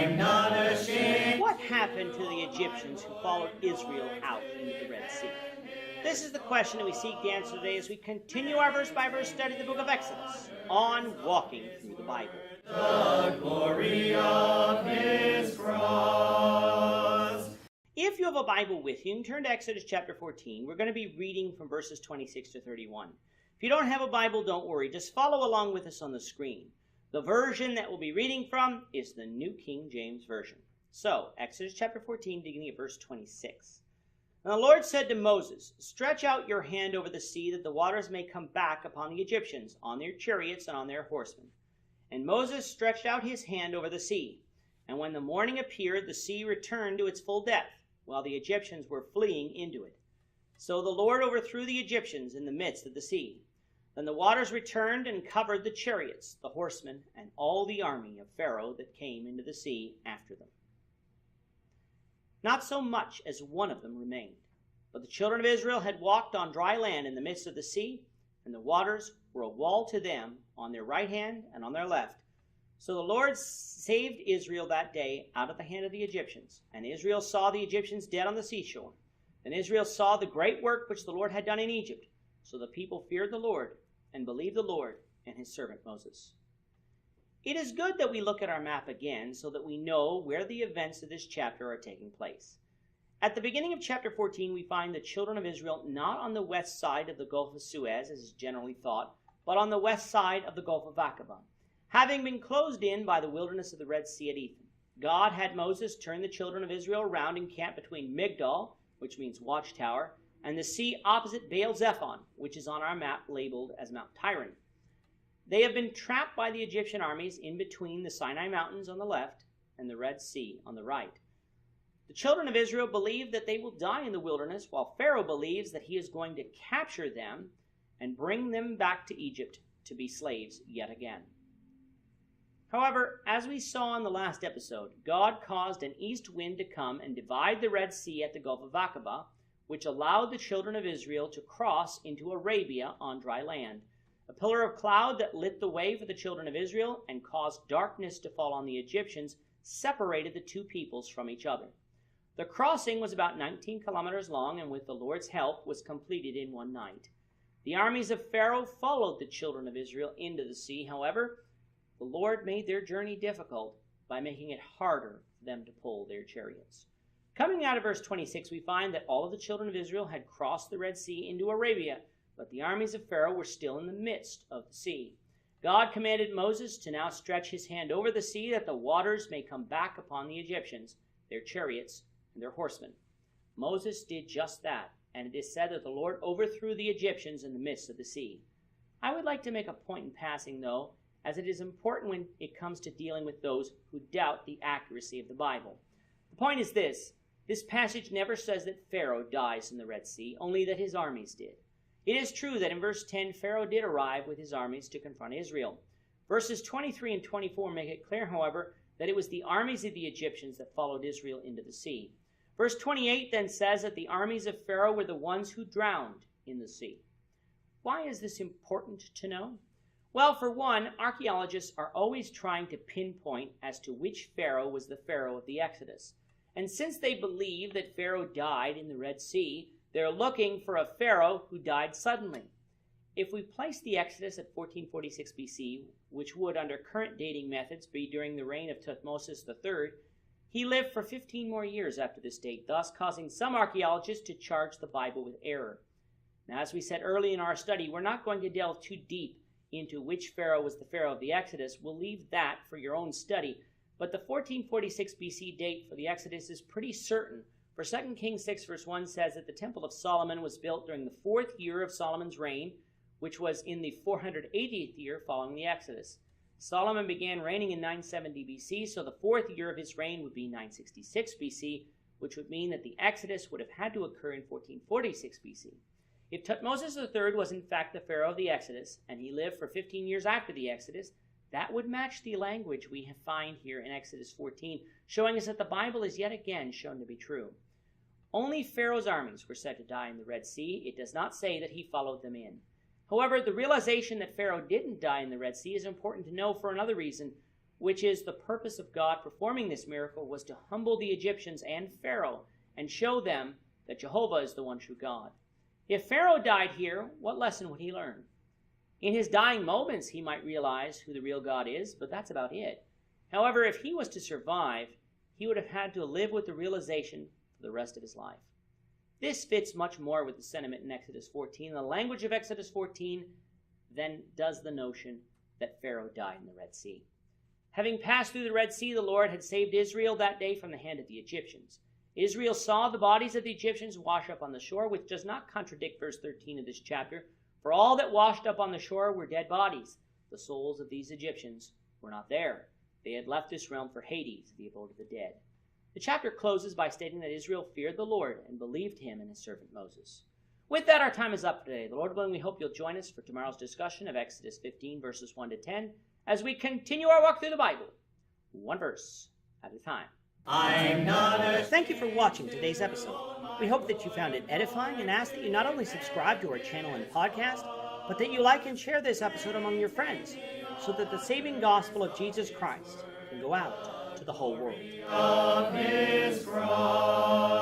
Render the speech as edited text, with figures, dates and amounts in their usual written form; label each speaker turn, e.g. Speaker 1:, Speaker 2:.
Speaker 1: I'm not ashamed.
Speaker 2: What happened to the Egyptians who followed Israel out into the Red Sea? This is the question that we seek to answer today as we continue our verse-by-verse study of the book of Exodus on Walking Through the Bible.
Speaker 1: The glory of his cross.
Speaker 2: If you have a Bible with you, you can turn to Exodus chapter 14. We're going to be reading from verses 26 to 31. If you don't have a Bible, don't worry. Just follow along with us on the screen. The version that we'll be reading from is the New King James Version. So, Exodus chapter 14, beginning at verse 26. And the Lord said to Moses, "Stretch out your hand over the sea, that the waters may come back upon the Egyptians, on their chariots and on their horsemen." And Moses stretched out his hand over the sea. And when the morning appeared, the sea returned to its full depth, while the Egyptians were fleeing into it. So the Lord overthrew the Egyptians in the midst of the sea. Then the waters returned and covered the chariots, the horsemen, and all the army of Pharaoh that came into the sea after them. Not so much as one of them remained. But the children of Israel had walked on dry land in the midst of the sea, and the waters were a wall to them on their right hand and on their left. So the Lord saved Israel that day out of the hand of the Egyptians. And Israel saw the Egyptians dead on the seashore. Then Israel saw the great work which the Lord had done in Egypt. So the people feared the Lord and believed the Lord and his servant Moses. It is good that we look at our map again so that we know where the events of this chapter are taking place. At the beginning of chapter 14, we find the children of Israel not on the west side of the Gulf of Suez, as is generally thought, but on the west side of the Gulf of Aqaba, having been closed in by the wilderness of the Red Sea at Ethan. God had Moses turn the children of Israel around and camp between Migdol, which means watchtower, and the sea opposite Baal-Zephon, which is on our map labeled as Mount Tyron. They have been trapped by the Egyptian armies in between the Sinai Mountains on the left and the Red Sea on the right. The children of Israel believe that they will die in the wilderness, while Pharaoh believes that he is going to capture them and bring them back to Egypt to be slaves yet again. However, as we saw in the last episode, God caused an east wind to come and divide the Red Sea at the Gulf of Aqaba, which allowed the children of Israel to cross into Arabia on dry land. A pillar of cloud that lit the way for the children of Israel and caused darkness to fall on the Egyptians separated the two peoples from each other. The crossing was about 19 kilometers long and with the Lord's help was completed in one night. The armies of Pharaoh followed the children of Israel into the sea. However, the Lord made their journey difficult by making it harder for them to pull their chariots. Coming out of verse 26, we find that all of the children of Israel had crossed the Red Sea into Arabia, but the armies of Pharaoh were still in the midst of the sea. God commanded Moses to now stretch his hand over the sea that the waters may come back upon the Egyptians, their chariots, and their horsemen. Moses did just that, and it is said that the Lord overthrew the Egyptians in the midst of the sea. I would like to make a point in passing, though, as it is important when it comes to dealing with those who doubt the accuracy of the Bible. The point is this passage never says that Pharaoh dies in the Red Sea, only that his armies did. It is true that in verse 10, Pharaoh did arrive with his armies to confront Israel. Verses 23 and 24 make it clear, however, that it was the armies of the Egyptians that followed Israel into the sea. Verse 28 then says that the armies of Pharaoh were the ones who drowned in the sea. Why is this important to know? Well, for one, archaeologists are always trying to pinpoint as to which Pharaoh was the Pharaoh of the Exodus. And since they believe that Pharaoh died in the Red Sea, they're looking for a Pharaoh who died suddenly. If we place the Exodus at 1446 BC, which would under current dating methods be during the reign of Thutmose III, he lived for 15 more years after this date, thus causing some archaeologists to charge the Bible with error. Now, as we said early in our study, we're not going to delve too deep into which Pharaoh was the Pharaoh of the Exodus. We'll leave that for your own study. But the 1446 BC date for the Exodus is pretty certain, for 2 Kings 6 verse 1 says that the Temple of Solomon was built during the 4th year of Solomon's reign, which was in the 480th year following the Exodus. Solomon began reigning in 970 BC, so the 4th year of his reign would be 966 BC, which would mean that the Exodus would have had to occur in 1446 BC. If Thutmose III was in fact the Pharaoh of the Exodus, and he lived for 15 years after the Exodus, that would match the language we find here in Exodus 14, showing us that the Bible is yet again shown to be true. Only Pharaoh's armies were said to die in the Red Sea. It does not say that he followed them in. However, the realization that Pharaoh didn't die in the Red Sea is important to know for another reason. which is the purpose of God performing this miracle, was to humble the Egyptians and Pharaoh and show them that Jehovah is the one true God. If Pharaoh died here, what lesson would he learn? In his dying moments, he might realize who the real God is, but that's about it. However, if he was to survive, he would have had to live with the realization for the rest of his life. This fits much more with the sentiment in Exodus 14, the language of Exodus 14, than does the notion that Pharaoh died in the Red Sea. Having passed through the Red Sea, the Lord had saved Israel that day from the hand of the Egyptians. Israel saw the bodies of the Egyptians wash up on the shore, which does not contradict verse 13 of this chapter. For all that washed up on the shore were dead bodies. The souls of these Egyptians were not there. They had left this realm for Hades, the abode of the dead. The chapter closes by stating that Israel feared the Lord and believed him and his servant Moses. With that, our time is up today. The Lord willing, we hope you'll join us for tomorrow's discussion of Exodus 15, verses 1 to 10, as we continue our walk through the Bible, one verse at a time.
Speaker 1: I'm not ashamed.
Speaker 2: Thank you for watching today's episode. We hope that you found it edifying and ask that you not only subscribe to our channel and podcast, but that you like and share this episode among your friends, so that the saving gospel of Jesus Christ can go out to the whole world.
Speaker 1: Of his cross.